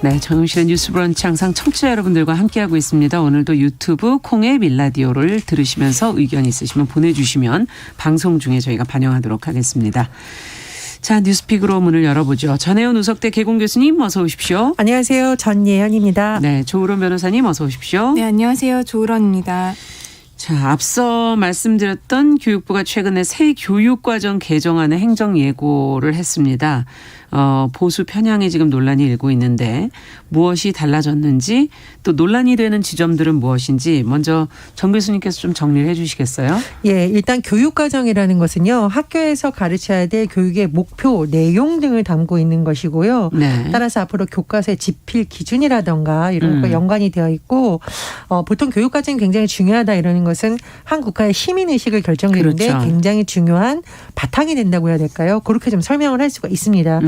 네, 정용실의 뉴스 브런치 항상 청취자 여러분들과 함께하고 있습니다. 오늘도 유튜브 콩의 밀라디오를 들으시면서 의견 있으시면 보내주시면 방송 중에 저희가 반영하도록 하겠습니다. 자, 뉴스픽으로 문을 열어보죠. 전혜연 우석대 개공 교수님 어서 오십시오. 안녕하세요. 전예현입니다. 네, 조으론 변호사님 어서 오십시오. 네, 안녕하세요. 조으론입니다. 자, 앞서 말씀드렸던 교육부가 최근에 새 교육과정 개정안의 행정 예고를 했습니다. 보수 편향이 지금 논란이 일고 있는데 무엇이 달라졌는지 또 논란이 되는 지점들은 무엇인지 먼저 정 교수님께서 좀 정리를 해 주시겠어요? 예, 일단 교육과정이라는 것은요. 학교에서 가르쳐야 될 교육의 목표, 내용 등을 담고 있는 것이고요. 네. 따라서 앞으로 교과서의 집필 기준이라든가 이런 것과 연관이 되어 있고 보통 교육과정이 굉장히 중요하다 이러는 것은 한 국가의 시민의식을 결정하는데 그렇죠. 굉장히 중요한 바탕이 된다고 해야 될까요? 그렇게 좀 설명을 할 수가 있습니다.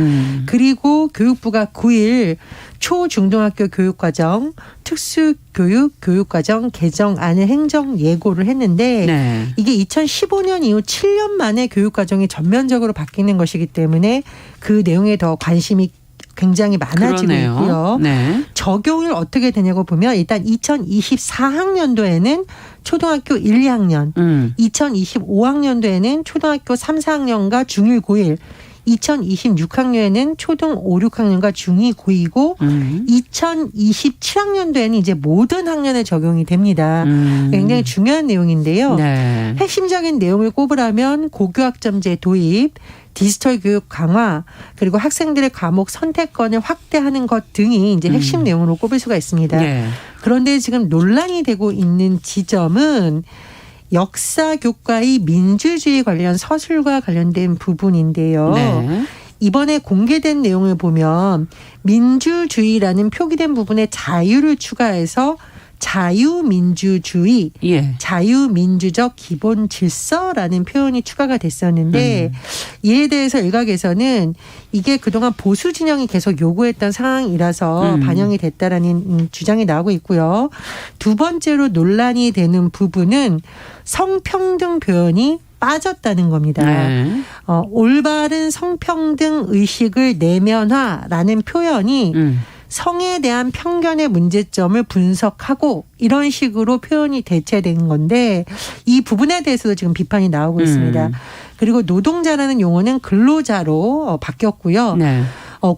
그리고 교육부가 9일 초중등학교 교육과정 특수교육 교육과정 개정안을 행정 예고를 했는데 네. 이게 2015년 이후 7년 만에 교육과정이 전면적으로 바뀌는 것이기 때문에 그 내용에 더 관심이 굉장히 많아지고 그러네요. 있고요. 네. 적용을 어떻게 되냐고 보면 일단 2024학년도에는 초등학교 1, 2학년, 2025학년도에는 초등학교 3, 4학년과 중1, 고1, 2026학년에는 초등 5, 6학년과 중2, 고2고 2027학년도에는 이제 모든 학년에 적용이 됩니다. 굉장히 중요한 내용인데요. 네. 핵심적인 내용을 꼽으라면 고교학점제 도입, 디지털 교육 강화, 그리고 학생들의 과목 선택권을 확대하는 것 등이 이제 핵심 내용으로 꼽을 수가 있습니다. 네. 그런데 지금 논란이 되고 있는 지점은 역사 교과의 민주주의 관련 서술과 관련된 부분인데요. 네. 이번에 공개된 내용을 보면 민주주의라는 표기된 부분에 자유를 추가해서 자유민주주의, 예. 자유민주적 기본 질서라는 표현이 추가가 됐었는데 이에 대해서 일각에서는 이게 그동안 보수 진영이 계속 요구했던 상황이라서 반영이 됐다라는 주장이 나오고 있고요. 두 번째로 논란이 되는 부분은 성평등 표현이 빠졌다는 겁니다. 네. 올바른 성평등 의식을 내면화라는 표현이 성에 대한 편견의 문제점을 분석하고 이런 식으로 표현이 대체된 건데 이 부분에 대해서도 지금 비판이 나오고 있습니다. 그리고 노동자라는 용어는 근로자로 바뀌었고요. 네.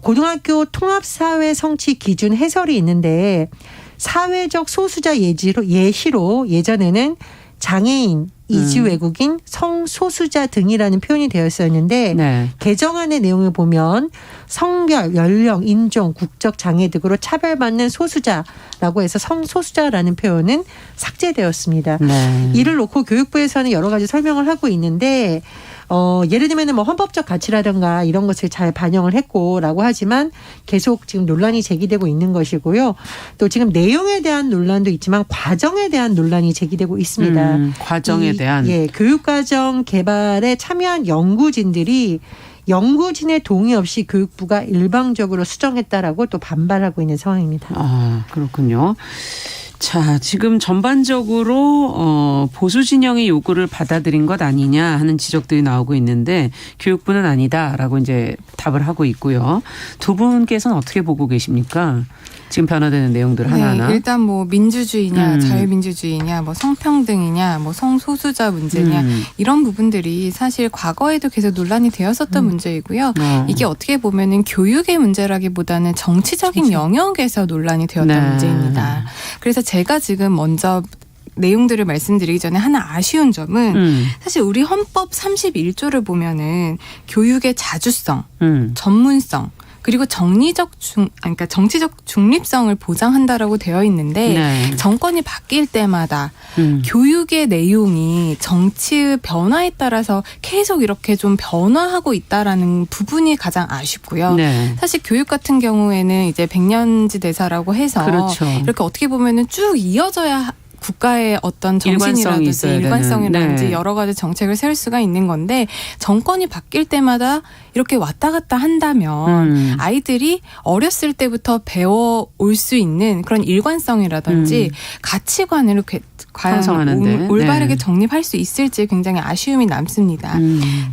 고등학교 통합사회 성취 기준 해설이 있는데 사회적 소수자 예시로 예전에는 장애인, 이주 외국인, 성소수자 등이라는 표현이 되어 있었는데 네. 개정안의 내용을 보면 성별, 연령, 인종, 국적 장애 등으로 차별받는 소수자라고 해서 성소수자라는 표현은 삭제되었습니다. 네. 이를 놓고 교육부에서는 여러 가지 설명을 하고 있는데 예를 들면 뭐 헌법적 가치라든가 이런 것을 잘 반영을 했고라고 하지만 계속 지금 논란이 제기되고 있는 것이고요. 또 지금 내용에 대한 논란도 있지만 과정에 대한 논란이 제기되고 있습니다. 과정에 대한. 예, 교육과정 개발에 참여한 연구진들이 연구진의 동의 없이 교육부가 일방적으로 수정했다라고 또 반발하고 있는 상황입니다. 아, 그렇군요. 자, 지금 전반적으로 보수 진영의 요구를 받아들인 것 아니냐 하는 지적들이 나오고 있는데 교육부는 아니다라고 이제 답을 하고 있고요. 두 분께서는 어떻게 보고 계십니까? 지금 변화되는 내용들 하나하나. 네, 일단 뭐 민주주의냐 자유민주주의냐 뭐 성평등이냐 뭐 성소수자 문제냐 이런 부분들이 사실 과거에도 계속 논란이 되었었던 문제이고요. 이게 어떻게 보면은 교육의 문제라기보다는 정치적인 영역에서 논란이 되었던 문제입니다. 그래서 제가 지금 먼저 내용들을 말씀드리기 전에 하나 아쉬운 점은 사실 우리 헌법 31조를 보면은 교육의 자주성, 전문성 그리고 그러니까 정치적 중립성을 보장한다라고 되어 있는데 네. 정권이 바뀔 때마다 교육의 내용이 정치의 변화에 따라서 계속 이렇게 좀 변화하고 있다라는 부분이 가장 아쉽고요. 네. 사실 교육 같은 경우에는 이제 백년지 대사라고 해서 그렇죠. 이렇게 어떻게 보면은 쭉 이어져야 국가의 어떤 정신이라든지 일관성이라든지 네. 여러 가지 정책을 세울 수가 있는 건데 정권이 바뀔 때마다 이렇게 왔다 갔다 한다면 아이들이 어렸을 때부터 배워올 수 있는 그런 일관성이라든지 가치관을 과연 올바르게 정립할 수 있을지 굉장히 아쉬움이 남습니다.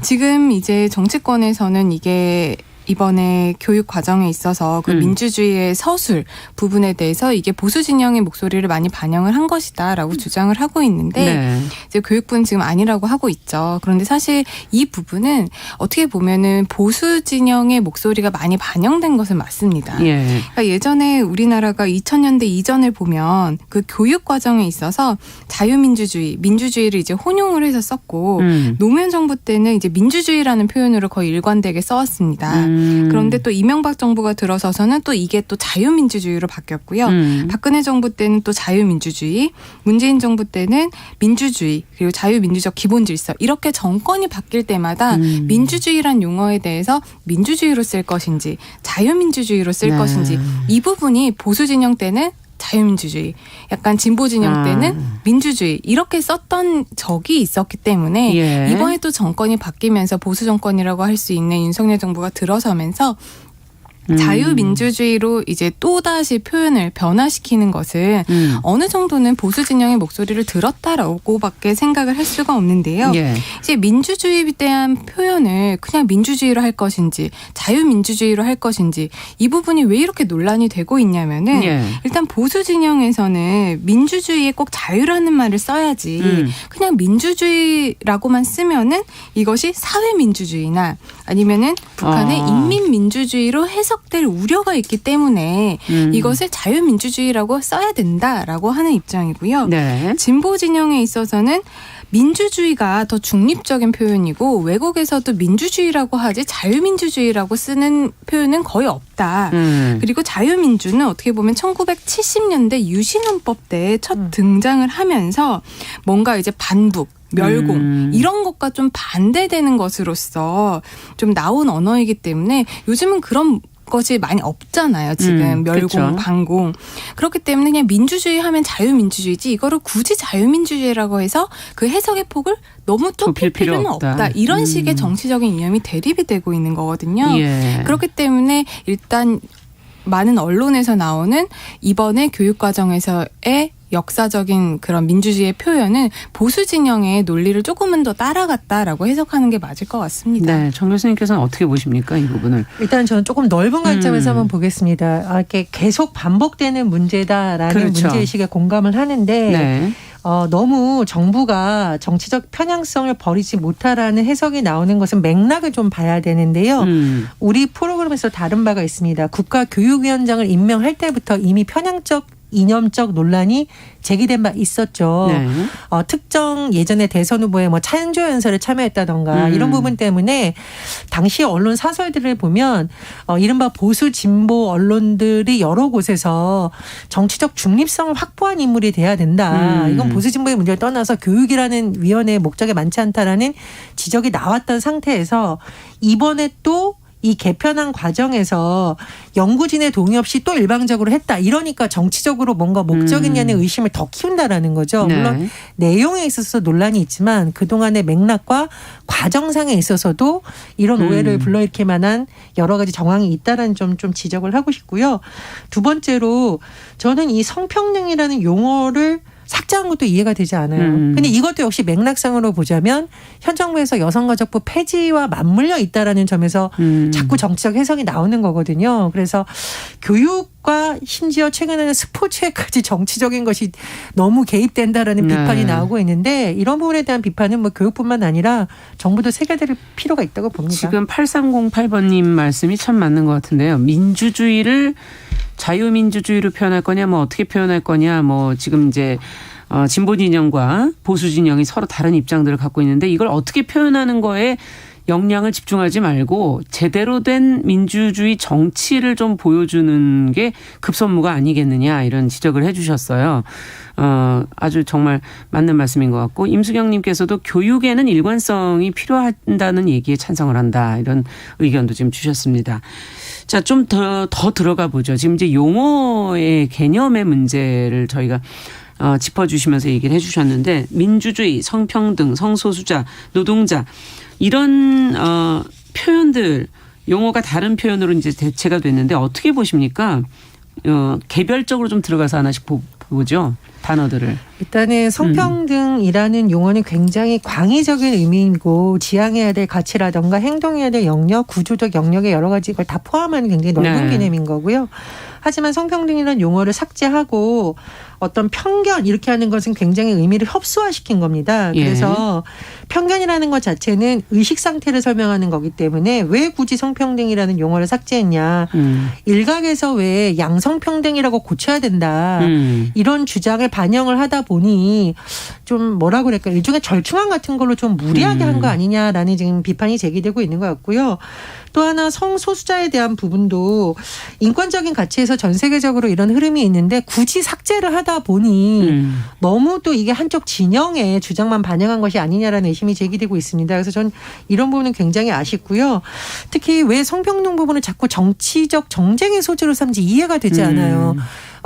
지금 이제 정치권에서는 이게 이번에 교육 과정에 있어서 그 민주주의의 서술 부분에 대해서 이게 보수 진영의 목소리를 많이 반영을 한 것이다라고 주장을 하고 있는데 네. 이제 교육부는 지금 아니라고 하고 있죠. 그런데 사실 이 부분은 어떻게 보면은 보수 진영의 목소리가 많이 반영된 것은 맞습니다. 예. 그러니까 예전에 우리나라가 2000년대 이전을 보면 그 교육 과정에 있어서 자유민주주의, 민주주의를 이제 혼용을 해서 썼고 노무현 정부 때는 이제 민주주의라는 표현으로 거의 일관되게 써왔습니다. 그런데 또 이명박 정부가 들어서서는 또 이게 또 자유민주주의로 바뀌었고요. 박근혜 정부 때는 또 자유민주주의, 문재인 정부 때는 민주주의, 그리고 자유민주적 기본질서 이렇게 정권이 바뀔 때마다 민주주의란 용어에 대해서 민주주의로 쓸 것인지 자유민주주의로 쓸 네. 것인지 이 부분이 보수 진영 때는 자유민주주의, 약간 진보 진영 때는 민주주의 이렇게 썼던 적이 있었기 때문에 예. 이번에 또 정권이 바뀌면서 보수 정권이라고 할 수 있는 윤석열 정부가 들어서면서 자유민주주의로 이제 또다시 표현을 변화시키는 것은 어느 정도는 보수 진영의 목소리를 들었다라고밖에 생각을 할 수가 없는데요. 예. 이제 민주주의에 대한 표현을 그냥 민주주의로 할 것인지 자유민주주의로 할 것인지 이 부분이 왜 이렇게 논란이 되고 있냐면은 예. 일단 보수 진영에서는 민주주의에 꼭 자유라는 말을 써야지 그냥 민주주의라고만 쓰면은 이것이 사회민주주의나 아니면은 북한의 인민민주주의로 해석될 우려가 있기 때문에 이것을 자유민주주의라고 써야 된다라고 하는 입장이고요. 네. 진보 진영에 있어서는 민주주의가 더 중립적인 표현이고 외국에서도 민주주의라고 하지 자유민주주의라고 쓰는 표현은 거의 없다. 그리고 자유민주는 어떻게 보면 1970년대 유신헌법 때 첫 등장을 하면서 뭔가 이제 반북 멸공 이런 것과 좀 반대되는 것으로서 좀 나온 언어이기 때문에 요즘은 그런 것이 많이 없잖아요. 지금 멸공, 그렇죠. 반공. 그렇기 때문에 그냥 민주주의 하면 자유민주주의지 이거를 굳이 자유민주주의라고 해서 그 해석의 폭을 너무 좁힐 필요는 없다. 이런 식의 정치적인 이념이 대립이 되고 있는 거거든요. 예. 그렇기 때문에 일단 많은 언론에서 나오는 이번에 교육과정에서의 역사적인 그런 민주주의의 표현은 보수 진영의 논리를 조금은 더 따라갔다라고 해석하는 게 맞을 것 같습니다. 네, 정 교수님께서는 어떻게 보십니까 이 부분을? 일단 저는 조금 넓은 관점에서 한번 보겠습니다. 이렇게 계속 반복되는 문제다라는 그렇죠. 문제의식에 공감을 하는데 네. 너무 정부가 정치적 편향성을 버리지 못하라는 해석이 나오는 것은 맥락을 좀 봐야 되는데요. 우리 프로그램에서 다룬 바가 있습니다. 국가교육위원장을 임명할 때부터 이미 편향적 이념적 논란이 제기된 바 있었죠. 네. 특정 예전에 대선 후보에 뭐 찬조 연설에 참여했다던가 이런 부분 때문에 당시 언론 사설들을 보면 이른바 보수 진보 언론들이 여러 곳에서 정치적 중립성을 확보한 인물이 돼야 된다. 이건 보수 진보의 문제를 떠나서 교육이라는 위원회의 목적에 많지 않다라는 지적이 나왔던 상태에서 이번에 또 이 개편한 과정에서 연구진의 동의 없이 또 일방적으로 했다. 이러니까 정치적으로 뭔가 목적이 있냐는 의심을 더 키운다라는 거죠. 네. 물론 내용에 있어서 논란이 있지만 그동안의 맥락과 과정상에 있어서도 이런 오해를 불러일으킬 만한 여러 가지 정황이 있다라는 점 좀 지적을 하고 싶고요. 두 번째로 저는 이 성평등이라는 용어를 삭제한 것도 이해가 되지 않아요. 근데 이것도 역시 맥락상으로 보자면 현 정부에서 여성가족부 폐지와 맞물려 있다라는 점에서 자꾸 정치적 해석이 나오는 거거든요. 그래서 교육과 심지어 최근에는 스포츠에까지 정치적인 것이 너무 개입된다라는 비판이 나오고 있는데 이런 부분에 대한 비판은 뭐 교육뿐만 아니라 정부도 새겨들 필요가 있다고 봅니다. 지금 8308번님 말씀이 참 맞는 것 같은데요. 민주주의를 자유민주주의로 표현할 거냐, 뭐 어떻게 표현할 거냐, 뭐 지금 이제 진보 진영과 보수 진영이 서로 다른 입장들을 갖고 있는데 이걸 어떻게 표현하는 거에 역량을 집중하지 말고 제대로 된 민주주의 정치를 좀 보여주는 게 급선무가 아니겠느냐 이런 지적을 해 주셨어요. 아주 정말 맞는 말씀인 것 같고 임수경님께서도 교육에는 일관성이 필요하다는 얘기에 찬성을 한다 이런 의견도 지금 주셨습니다. 자, 좀 더 들어가 보죠. 지금 이제 용어의 개념의 문제를 저희가 짚어주시면서 얘기를 해 주셨는데 민주주의, 성평등, 성소수자, 노동자 이런 표현들 용어가 다른 표현으로 이제 대체가 됐는데 어떻게 보십니까? 개별적으로 좀 들어가서 하나씩 보죠. 단어들을. 일단은 성평등이라는 용어는 굉장히 광의적인 의미이고 지향해야 될 가치라든가 행동해야 될 영역, 구조적 영역의 여러 가지 걸 다 포함하는 굉장히 넓은 개념인 거고요. 하지만 성평등이라는 용어를 삭제하고 어떤 편견 이렇게 하는 것은 굉장히 의미를 협소화시킨 겁니다. 그래서 편견이라는 것 자체는 의식 상태를 설명하는 거기 때문에 왜 굳이 성평등이라는 용어를 삭제했냐. 일각에서 왜 양성평등이라고 고쳐야 된다. 이런 주장을 반영을 하다 보니 좀 뭐라 그럴까 일종의 절충안 같은 걸로 좀 무리하게 한 거 아니냐라는 지금 비판이 제기되고 있는 것 같고요. 또 하나 성소수자에 대한 부분도 인권적인 가치에서 전 세계적으로 이런 흐름이 있는데 굳이 삭제를 하다 보니 너무 또 이게 한쪽 진영의 주장만 반영한 것이 아니냐라는 의심이 제기되고 있습니다. 그래서 전 이런 부분은 굉장히 아쉽고요. 특히 왜 성평등 부분을 자꾸 정치적 정쟁의 소재로 삼지 이해가 되지 않아요.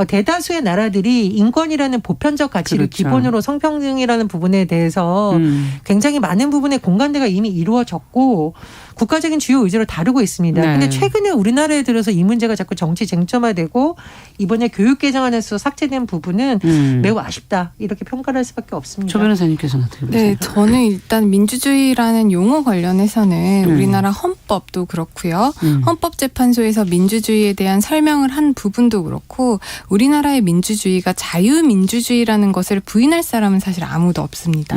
대다수의 나라들이 인권이라는 보편적 가치를 그렇죠. 기본으로 성평등이라는 부분에 대해서 굉장히 많은 부분의 공감대가 이미 이루어졌고 국가적인 주요 의제로 다루고 있습니다. 그런데 최근에 우리나라에 들어서 이 문제가 자꾸 정치 쟁점화되고 이번에 교육 개정안에서 삭제된 부분은 매우 아쉽다. 이렇게 평가를 할 수밖에 없습니다. 조 변호사님께서는 어떻게 보세요? 네, 저는 일단 민주주의라는 용어 관련해서는 우리나라 헌법도 그렇고요. 헌법재판소에서 민주주의에 대한 설명을 한 부분도 그렇고 우리나라의 민주주의가 자유민주주의라는 것을 부인할 사람은 사실 아무도 없습니다.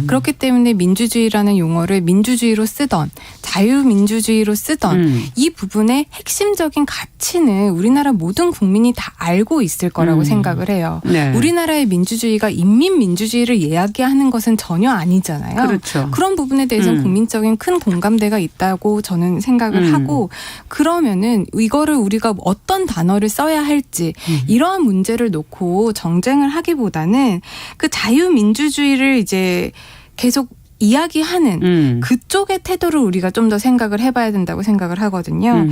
그렇기 때문에 민주주의라는 용어를 민주주의로 쓰던 자유민주주의로 쓰던 이 부분의 핵심적인 가치는 우리나라 모든 국민이 다 알고 있을 거라고 생각을 해요. 네. 우리나라의 민주주의가 인민민주주의를 이야기하는 것은 전혀 아니잖아요. 그렇죠. 그런 부분에 대해서는 국민적인 큰 공감대가 있다고 저는 생각을 하고 그러면은 이거를 우리가 어떤 단어를 써야 할지 이러한 문제를 놓고 정쟁을 하기보다는 그 자유민주주의를 이제 계속 이야기하는 그쪽의 태도를 우리가 좀 더 생각을 해봐야 된다고 생각을 하거든요.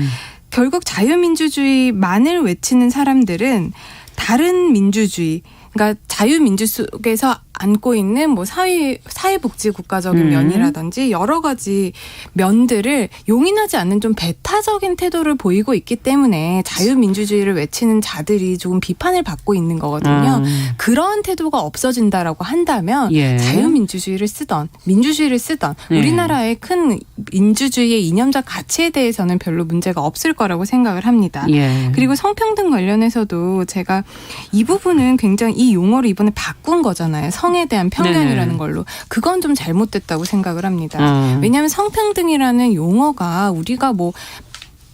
결국 자유민주주의만을 외치는 사람들은 다른 민주주의, 그러니까 자유민주 속에서 안고 있는 뭐 사회복지 국가적인 면이라든지 여러 가지 면들을 용인하지 않는 좀 배타적인 태도를 보이고 있기 때문에 자유민주주의를 외치는 자들이 조금 비판을 받고 있는 거거든요. 그런 태도가 없어진다라고 한다면 자유민주주의를 쓰던 민주주의를 쓰던 우리나라의 큰 민주주의의 이념적 가치에 대해서는 별로 문제가 없을 거라고 생각을 합니다. 그리고 성평등 관련해서도 제가 이 부분은 굉장히 이 용어를 이번에 바꾼 거잖아요. 성에 대한 편견이라는 걸로. 그건 좀 잘못됐다고 생각을 합니다. 왜냐하면 성평등이라는 용어가 우리가 뭐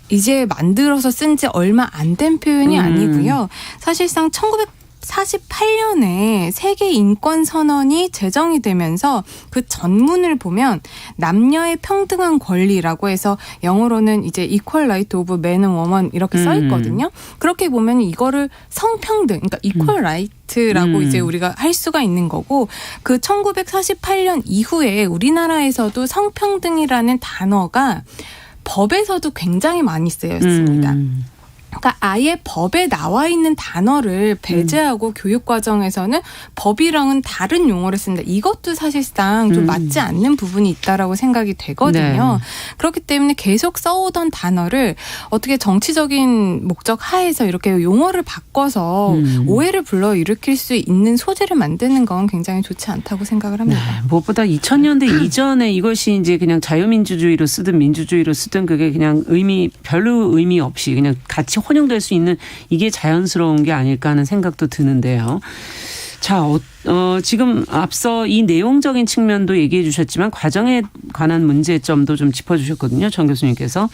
이제 만들어서 쓴 지 얼마 안 된 표현이 아니고요. 사실상 1948년에 세계 인권 선언이 제정이 되면서 그 전문을 보면 남녀의 평등한 권리라고 해서 영어로는 이제 equal right of man and woman 이렇게 써 있거든요. 그렇게 보면 이거를 성평등, 그러니까 equal right라고 이제 우리가 할 수가 있는 거고 그 1948년 이후에 우리나라에서도 성평등이라는 단어가 법에서도 굉장히 많이 쓰였습니다. 그러니까 아예 법에 나와 있는 단어를 배제하고 교육 과정에서는 법이랑은 다른 용어를 쓴다. 이것도 사실상 좀 맞지 않는 부분이 있다라고 생각이 되거든요. 그렇기 때문에 계속 써오던 단어를 어떻게 정치적인 목적 하에서 이렇게 용어를 바꿔서 오해를 불러일으킬 수 있는 소재를 만드는 건 굉장히 좋지 않다고 생각을 합니다. 무엇보다 2000년대 이전에 이것이 이제 그냥 자유민주주의로 쓰든 민주주의로 쓰든 그게 그냥 별로 의미 없이 그냥 같이 혼용될 수 있는 이게 자연스러운 게 아닐까 하는 생각도 드는데요. 자, 지금 앞서 이 내용적인 측면도 얘기해 주셨지만 과정에 관한 문제점도 좀 짚어주셨거든요. 정 교수님께서.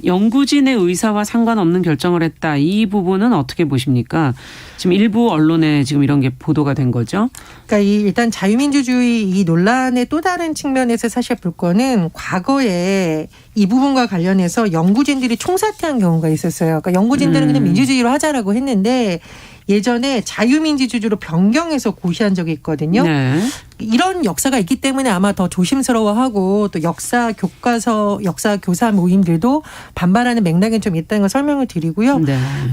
연구진의 의사와 상관없는 결정을 했다. 이 부분은 어떻게 보십니까? 지금 일부 언론에 지금 이런 게 보도가 된 거죠. 그러니까 일단 자유민주주의 이 논란의 또 다른 측면에서 사실 볼 거는 과거에 이 부분과 관련해서 연구진들이 총사퇴한 경우가 있었어요. 그러니까 연구진들은 그냥 민주주의로 하자라고 했는데 예전에 자유민주주의로 변경해서 고시한 적이 있거든요. 이런 역사가 있기 때문에 아마 더 조심스러워하고 또 역사 교사 모임들도 반발하는 맥락은 좀 있다는 걸 설명을 드리고요.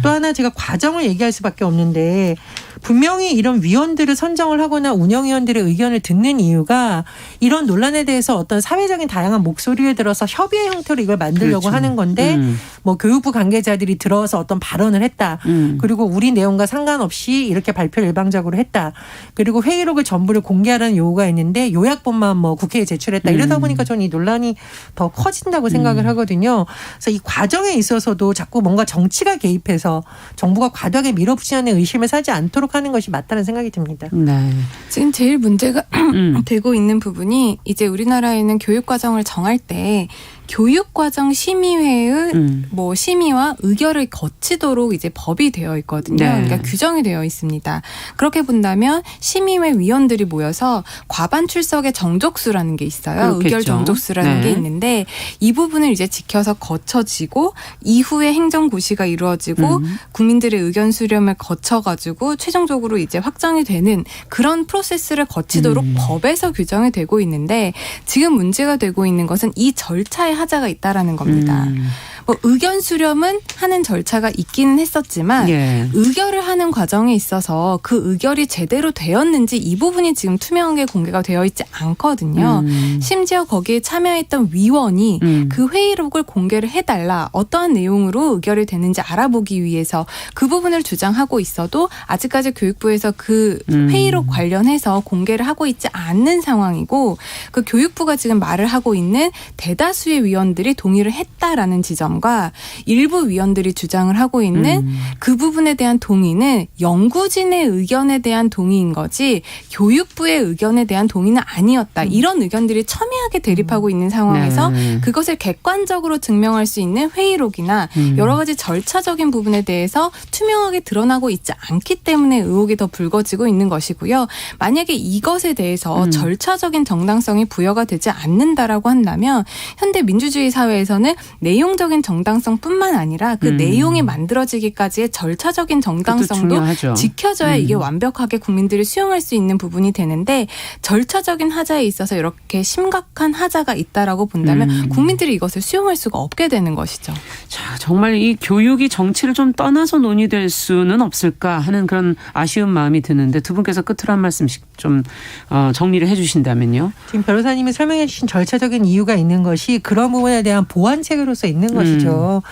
또 하나 제가 과정을 얘기할 수밖에 없는데 분명히 이런 위원들을 선정을 하거나 운영위원들의 의견을 듣는 이유가 이런 논란에 대해서 어떤 사회적인 다양한 목소리에 들어서 협의의 형태로 이걸 만들려고 그렇죠. 하는 건데 뭐 교육부 관계자들이 들어서 어떤 발언을 했다. 그리고 우리 내용과 상관없이 이렇게 발표를 일방적으로 했다. 그리고 회의록을 전부를 공개하라는 요구가 있는데 요약본만 뭐 국회에 제출했다. 이러다 보니까 저는 이 논란이 더 커진다고 생각을 하거든요. 그래서 이 과정에 있어서도 자꾸 뭔가 정치가 개입해서 정부가 과도하게 밀어붙이는 의심을 사지 않도록 하는 것이 맞다는 생각이 듭니다. 네. 지금 제일 문제가 되고 있는 부분이 이제 우리나라에는 교육과정을 정할 때 교육과정 심의회의 뭐 심의와 의결을 거치도록 이제 법이 되어 있거든요. 네. 그러니까 규정이 되어 있습니다. 그렇게 본다면 심의회 위원들이 모여서 과반 출석의 정족수라는 게 있어요. 그렇겠죠. 의결 정족수라는 네. 게 있는데 이 부분을 이제 지켜서 거쳐지고 이후에 행정고시가 이루어지고 국민들의 의견 수렴을 거쳐가지고 최종적으로 이제 확정이 되는 그런 프로세스를 거치도록 법에서 규정이 되고 있는데 지금 문제가 되고 있는 것은 이 절차에 하자가 있다라는 겁니다. 뭐 의견 수렴은 하는 절차가 있기는 했었지만 예. 의결을 하는 과정에 있어서 그 의결이 제대로 되었는지 이 부분이 지금 투명하게 공개가 되어 있지 않거든요. 심지어 거기에 참여했던 위원이 그 회의록을 공개를 해달라 어떠한 내용으로 의결이 되는지 알아보기 위해서 그 부분을 주장하고 있어도 아직까지 교육부에서 그 회의록 관련해서 공개를 하고 있지 않는 상황이고 그 교육부가 지금 말을 하고 있는 대다수의 위원들이 동의를 했다라는 지점과 일부 위원들이 주장을 하고 있는 그 부분에 대한 동의는 연구진의 의견에 대한 동의인 거지 교육부의 의견에 대한 동의는 아니었다. 이런 의견들이 첨예하게 대립하고 있는 상황에서 네. 그것을 객관적으로 증명할 수 있는 회의록이나 여러 가지 절차적인 부분에 대해서 투명하게 드러나고 있지 않기 때문에 의혹이 더 불거지고 있는 것이고요. 만약에 이것에 대해서 절차적인 정당성이 부여가 되지 않는다라고 한다면 현대 민주주의 사회에서는 내용적인 정당성뿐만 아니라 그 내용이 만들어지기까지의 절차적인 정당성도 지켜져야 이게 완벽하게 국민들이 수용할 수 있는 부분이 되는데 절차적인 하자에 있어서 이렇게 심각한 하자가 있다라고 본다면 국민들이 이것을 수용할 수가 없게 되는 것이죠. 자, 정말 이 교육이 정치를 좀 떠나서 논의될 수는 없을까 하는 그런 아쉬운 마음이 드는데 두 분께서 끝으로 한 말씀씩 좀 정리를 해 주신다면요. 지금 변호사님이 설명해 주신 절차적인 이유가 있는 것이 그런 부분에 대한 보완책으로서 있는 것이죠.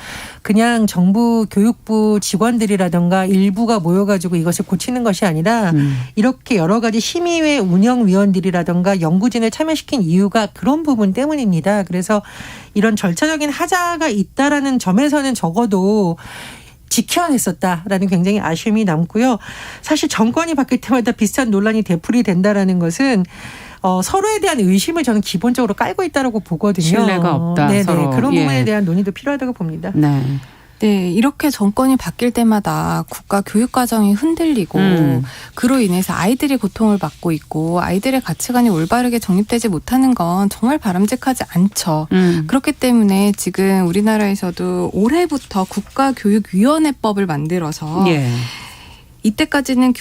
그냥 정부 교육부 직원들이라든가 일부가 모여가지고 이것을 고치는 것이 아니라 이렇게 여러 가지 심의회 운영위원들이라든가 연구진을 참여시킨 이유가 그런 부분 때문입니다. 그래서 이런 절차적인 하자가 있다라는 점에서는 적어도 지켜냈었다라는 굉장히 아쉬움이 남고요. 사실 정권이 바뀔 때마다 비슷한 논란이 되풀이 된다라는 것은 서로에 대한 의심을 저는 기본적으로 깔고 있다라고 보거든요. 신뢰가 없다. 네네. 서로. 그런 부분에 예. 대한 논의도 필요하다고 봅니다. 네. 네, 이렇게 정권이 바뀔 때마다 국가 교육 과정이 흔들리고 그로 인해서 아이들이 고통을 받고 있고 아이들의 가치관이 올바르게 정립되지 못하는 건 정말 바람직하지 않죠. 그렇기 때문에 지금 우리나라에서도 올해부터 국가교육위원회법을 만들어서 예. 이때까지는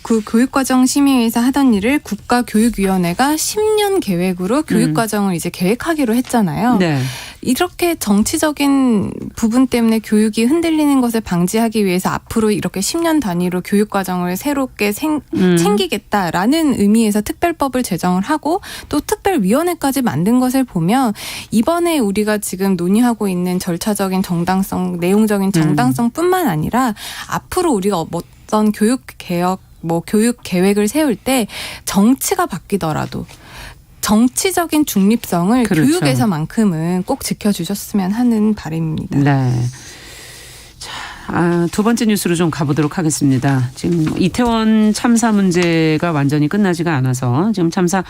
그 교육과정 심의회에서 하던 일을 국가교육위원회가 10년 계획으로 교육과정을 이제 계획하기로 했잖아요. 네. 이렇게 정치적인 부분 때문에 교육이 흔들리는 것을 방지하기 위해서 앞으로 이렇게 10년 단위로 교육과정을 새롭게 챙기겠다라는 의미에서 특별법을 제정을 하고 또 특별위원회까지 만든 것을 보면 이번에 우리가 지금 논의하고 있는 절차적인 정당성, 내용적인 정당성뿐만 아니라 앞으로 우리가 어떤 교육개혁, 교육 계획을 세울 때 정치가 바뀌더라도 정치적인 중립성을 그렇죠. 교육에서만큼은 꼭 지켜주셨으면 하는 바람입니다. 네. 자, 두 번째 뉴스로 좀 가보도록 하겠습니다. 지금 이태원 참사 문제가 완전히 끝나지가 않아서 지금 참사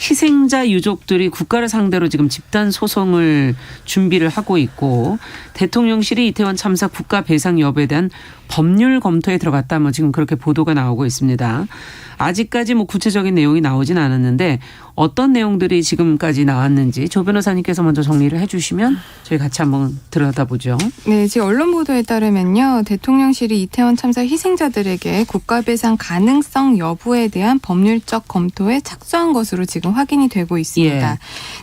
희생자 유족들이 국가를 상대로 지금 집단 소송을 준비를 하고 있고 대통령실이 이태원 참사 국가 배상 여부에 대한 법률 검토에 들어갔다. 지금 그렇게 보도가 나오고 있습니다. 아직까지 구체적인 내용이 나오진 않았는데 어떤 내용들이 지금까지 나왔는지 조 변호사님께서 먼저 정리를 해 주시면 저희 같이 한번 들여다보죠. 네, 지금 언론 보도에 따르면요. 대통령실이 이태원 참사 희생자들에게 국가배상 가능성 여부에 대한 법률적 검토에 착수한 것으로 지금 확인이 되고 있습니다.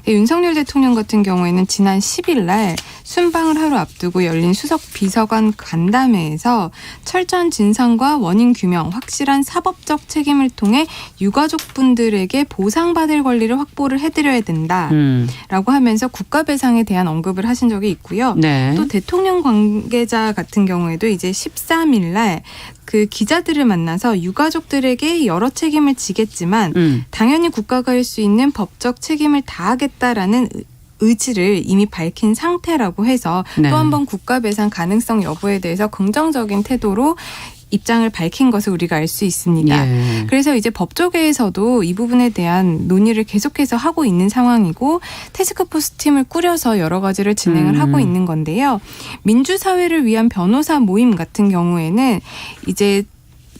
네, 윤석열 대통령 같은 경우에는 지난 10일 날 순방을 하루 앞두고 열린 수석 비서관 간담회에서 철저한 진상과 원인 규명, 확실한 사법적 책임을 통해 유가족분들에게 보상받을 권리를 확보를 해드려야 된다라고 하면서 국가배상에 대한 언급을 하신 적이 있고요. 네. 또 대통령 관계자 같은 경우에도 이제 13일 날 그 기자들을 만나서 유가족들에게 여러 책임을 지겠지만 당연히 국가가 할 수 있는 법적 책임을 다하겠다라는 의지를 이미 밝힌 상태라고 해서 네. 또 한 번 국가배상 가능성 여부에 대해서 긍정적인 태도로 입장을 밝힌 것을 우리가 알 수 있습니다. 예. 그래서 이제 법조계에서도 이 부분에 대한 논의를 계속해서 하고 있는 상황이고 태스크포스 팀을 꾸려서 여러 가지를 진행을 하고 있는 건데요. 민주사회를 위한 변호사 모임 같은 경우에는 이제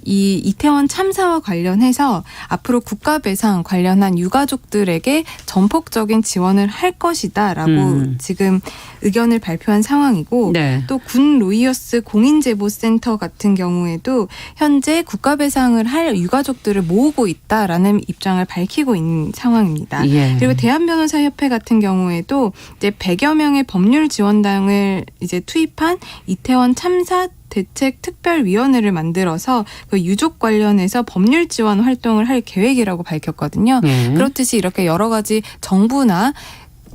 이 이태원 참사와 관련해서 앞으로 국가배상 관련한 유가족들에게 전폭적인 지원을 할 것이다라고 지금 의견을 발표한 상황이고 네. 또 군 로이어스 공인제보센터 같은 경우에도 현재 국가배상을 할 유가족들을 모으고 있다라는 입장을 밝히고 있는 상황입니다. 예. 그리고 대한변호사협회 같은 경우에도 이제 100여 명의 법률 지원당을 이제 투입한 이태원 참사 대책특별위원회를 만들어서 그 유족 관련해서 법률 지원 활동을 할 계획이라고 밝혔거든요. 예. 그렇듯이 이렇게 여러 가지 정부나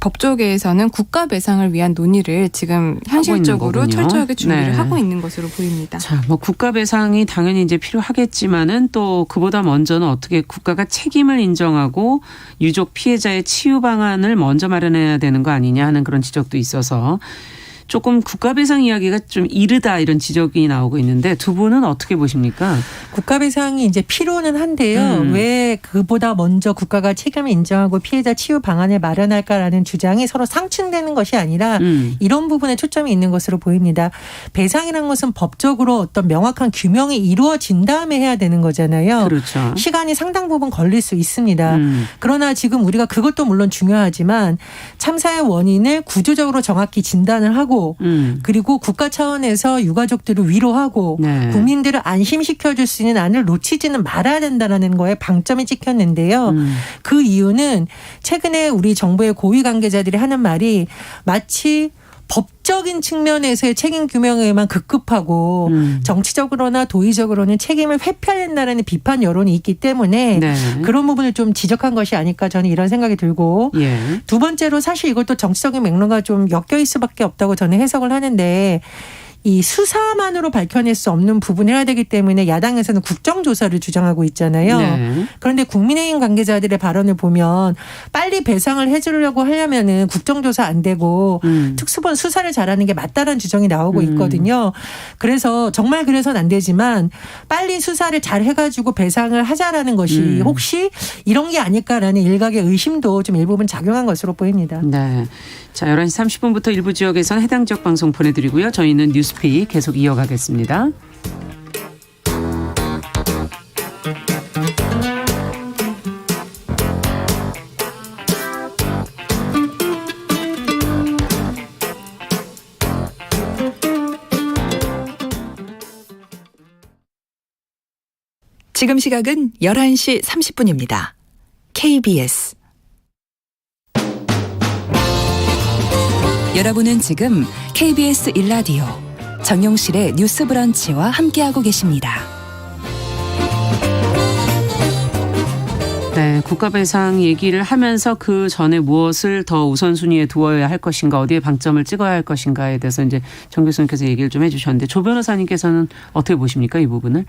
법조계에서는 국가 배상을 위한 논의를 지금 현실적으로 거군요. 철저하게 준비를 네. 하고 있는 것으로 보입니다. 자, 뭐 국가 배상이 당연히 이제 필요하겠지만은 또 그보다 먼저는 어떻게 국가가 책임을 인정하고 유족 피해자의 치유 방안을 먼저 마련해야 되는 거 아니냐 하는 그런 지적도 있어서 조금 국가 배상 이야기가 좀 이르다 이런 지적이 나오고 있는데 두 분은 어떻게 보십니까? 국가배상이 이제 필요는 한데요. 왜 그보다 먼저 국가가 책임을 인정하고 피해자 치유 방안을 마련할까라는 주장이 서로 상충되는 것이 아니라 이런 부분에 초점이 있는 것으로 보입니다. 배상이라는 것은 법적으로 어떤 명확한 규명이 이루어진 다음에 해야 되는 거잖아요. 그렇죠. 시간이 상당 부분 걸릴 수 있습니다. 그러나 지금 우리가 그것도 물론 중요하지만 참사의 원인을 구조적으로 정확히 진단을 하고 그리고 국가 차원에서 유가족들을 위로하고 네. 국민들을 안심시켜줄 수 있는 안을 놓치지는 말아야 된다는 거에 방점이 찍혔는데요. 그 이유는 최근에 우리 정부의 고위 관계자들이 하는 말이 마치 법적인 측면에서의 책임 규명에만 급급하고 정치적으로나 도의적으로는 책임을 회피해야 된다는 비판 여론이 있기 때문에 네. 그런 부분을 좀 지적한 것이 아닐까 저는 이런 생각이 들고 예. 두 번째로 사실 이것도 정치적인 맥락과 좀 엮여 있을 수밖에 없다고 저는 해석을 하는데 이 수사만으로 밝혀낼 수 없는 부분을 해야 되기 때문에 야당에서는 국정조사를 주장하고 있잖아요. 네. 그런데 국민의힘 관계자들의 발언을 보면 빨리 배상을 해주려고 하려면은 국정조사 안 되고 특수본 수사를 잘하는 게 맞다라는 주장이 나오고 있거든요. 그래서 정말 그래서는 안 되지만 빨리 수사를 잘 해가지고 배상을 하자라는 것이 혹시 이런 게 아닐까라는 일각의 의심도 좀 일부분 작용한 것으로 보입니다. 네. 자, 11시 30분부터 일부 지역에서는 해당 지역 방송 보내드리고요. 저희는 뉴스픽 계속 이어가겠습니다. 지금 시각은 11시 30분입니다. KBS 여러분은 지금 KBS 1라디오 정용실의 뉴스 브런치와 함께하고 계십니다. 네, 국가배상 얘기를 하면서 그 전에 무엇을 더 우선순위에 두어야 할 것인가, 어디에 방점을 찍어야 할 것인가에 대해서 이제 정 교수님께서 얘기를 좀 해주셨는데 조 변호사님께서는 어떻게 보십니까, 이 부분을?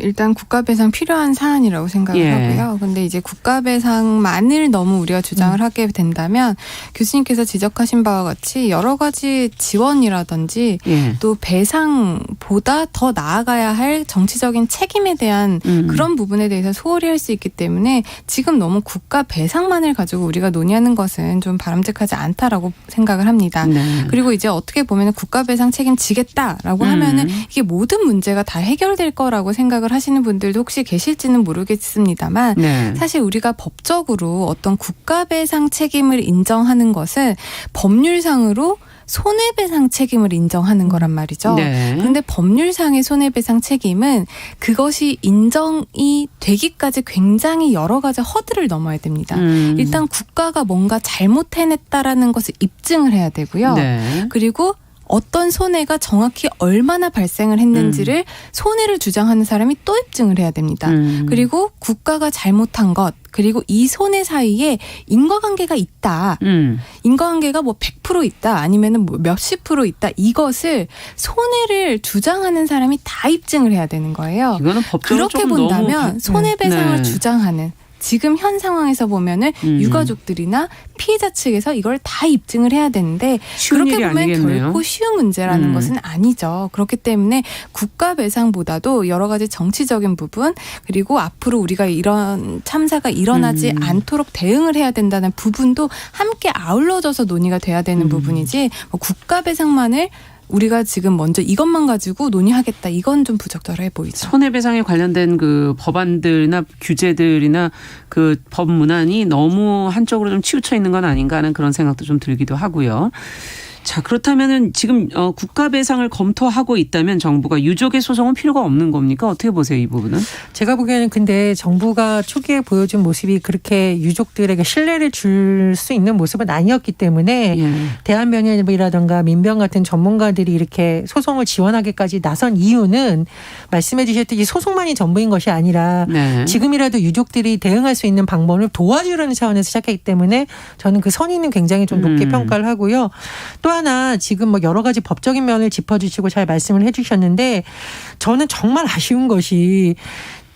일단 국가배상 필요한 사안이라고 생각을 예. 하고요. 근데 이제 국가배상만을 너무 우리가 주장을 하게 된다면 교수님께서 지적하신 바와 같이 여러 가지 지원이라든지 예. 또 배상보다 더 나아가야 할 정치적인 책임에 대한 그런 부분에 대해서 소홀히 할 수 있기 때문에 지금 너무 국가배상만을 가지고 우리가 논의하는 것은 좀 바람직하지 않다라고 생각을 합니다. 네. 그리고 이제 어떻게 보면 국가배상 책임지겠다라고 하면은 이게 모든 문제가 다 해결될 거라고 생각을 하시는 분들도 혹시 계실지는 모르겠습니다만 네. 사실 우리가 법적으로 어떤 국가배상 책임을 인정하는 것은 법률상으로 손해배상 책임을 인정하는 거란 말이죠. 네. 그런데 법률상의 손해배상 책임은 그것이 인정이 되기까지 굉장히 여러 가지 허들을 넘어야 됩니다. 일단 국가가 뭔가 잘못 해냈다라는 것을 입증을 해야 되고요. 네. 그리고 어떤 손해가 정확히 얼마나 발생을 했는지를 손해를 주장하는 사람이 또 입증을 해야 됩니다. 그리고 국가가 잘못한 것, 그리고 이 손해 사이에 인과관계가 있다. 인과관계가 뭐 100% 있다. 아니면은 뭐 몇십 프로 있다. 이것을 손해를 주장하는 사람이 다 입증을 해야 되는 거예요. 이거는 법적으로 그렇게 조금 본다면 너무 손해배상을 네. 주장하는 지금 현 상황에서 보면은 유가족들이나 피해자 측에서 이걸 다 입증을 해야 되는데 쉬운 그렇게 일이 보면 아니겠네요. 결코 쉬운 문제라는 것은 아니죠. 그렇기 때문에 국가 배상보다도 여러 가지 정치적인 부분 그리고 앞으로 우리가 이런 참사가 일어나지 않도록 대응을 해야 된다는 부분도 함께 아울러져서 논의가 돼야 되는 부분이지 뭐 국가 배상만을 우리가 지금 먼저 이것만 가지고 논의하겠다. 이건 좀 부적절해 보이죠. 손해배상에 관련된 그 법안들이나 규제들이나 그 법 문안이 너무 한쪽으로 좀 치우쳐 있는 건 아닌가 하는 그런 생각도 좀 들기도 하고요. 자, 그렇다면은 지금 국가 배상을 검토하고 있다면 정부가 유족의 소송은 필요가 없는 겁니까? 어떻게 보세요, 이 부분은? 제가 보기에는 근데 정부가 초기에 보여준 모습이 그렇게 유족들에게 신뢰를 줄 수 있는 모습은 아니었기 때문에 예. 대한변협이라든가 민변 같은 전문가들이 이렇게 소송을 지원하기까지 나선 이유는 말씀해 주셨듯이 소송만이 전부인 것이 아니라 네. 지금이라도 유족들이 대응할 수 있는 방법을 도와주려는 차원에서 시작했기 때문에 저는 그 선의는 굉장히 좀 높게 평가를 하고요. 또 하나 지금 뭐 여러 가지 법적인 면을 짚어주시고 잘 말씀을 해주셨는데 저는 정말 아쉬운 것이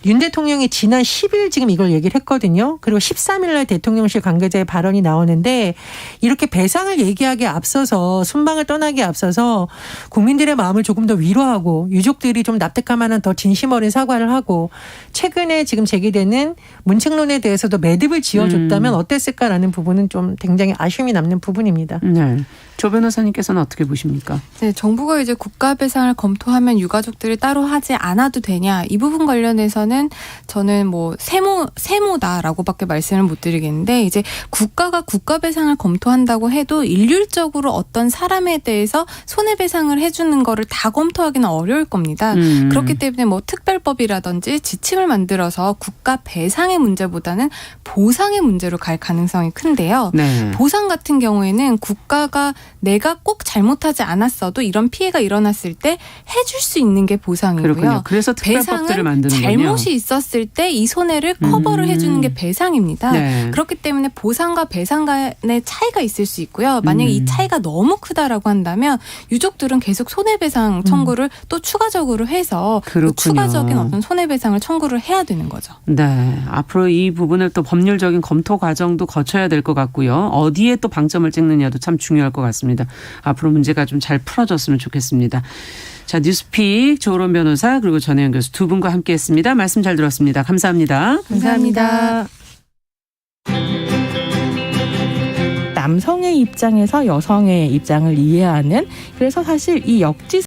윤 대통령이 지난 10일 지금 이걸 얘기를 했거든요. 그리고 13일 날 대통령실 관계자의 발언이 나오는데 이렇게 배상을 얘기하기에 앞서서 순방을 떠나기에 앞서서 국민들의 마음을 조금 더 위로하고 유족들이 좀 납득할 만한 더 진심 어린 사과를 하고 최근에 지금 제기되는 문책론에 대해서도 매듭을 지어줬다면 어땠을까라는 부분은 좀 굉장히 아쉬움이 남는 부분입니다. 네. 조 변호사님께서는 어떻게 보십니까? 네, 정부가 이제 국가 배상을 검토하면 유가족들이 따로 하지 않아도 되냐 이 부분 관련해서는 저는 뭐 세모다라고밖에 말씀을 못 드리겠는데 이제 국가가 국가 배상을 검토한다고 해도 일률적으로 어떤 사람에 대해서 손해배상을 해주는 거를 다 검토하기는 어려울 겁니다. 그렇기 때문에 뭐 특별법이라든지 지침을 만들어서 국가 배상의 문제보다는 보상의 문제로 갈 가능성이 큰데요. 네. 보상 같은 경우에는 국가가 내가 꼭 잘못하지 않았어도 이런 피해가 일어났을 때 해줄 수 있는 게 보상이고요. 그렇군요. 그래서 특별법들을 배상은 만드는군요. 잘못이 있었을 때 이 손해를 커버를 해주는 게 배상입니다. 네. 그렇기 때문에 보상과 배상 간의 차이가 있을 수 있고요. 만약에 이 차이가 너무 크다라고 한다면 유족들은 계속 손해배상 청구를 또 추가적으로 해서 그렇군요. 추가적인 어떤 손해배상을 청구를 해야 되는 거죠. 네. 앞으로 이 부분을 또 법률적인 검토 과정도 거쳐야 될 것 같고요. 어디에 또 방점을 찍느냐도 참 중요할 것 같습니다. 앞으로 문제가 좀 잘 풀어졌으면 좋겠습니다. 자, 뉴스픽 조론 변호사 그리고 전혜연 교수 두 분과 함께했습니다. 말씀 잘 들었습니다. 감사합니다. 감사합니다. 남성의 입장에서 여성의 입장을 이해하는 그래서 사실 이 역지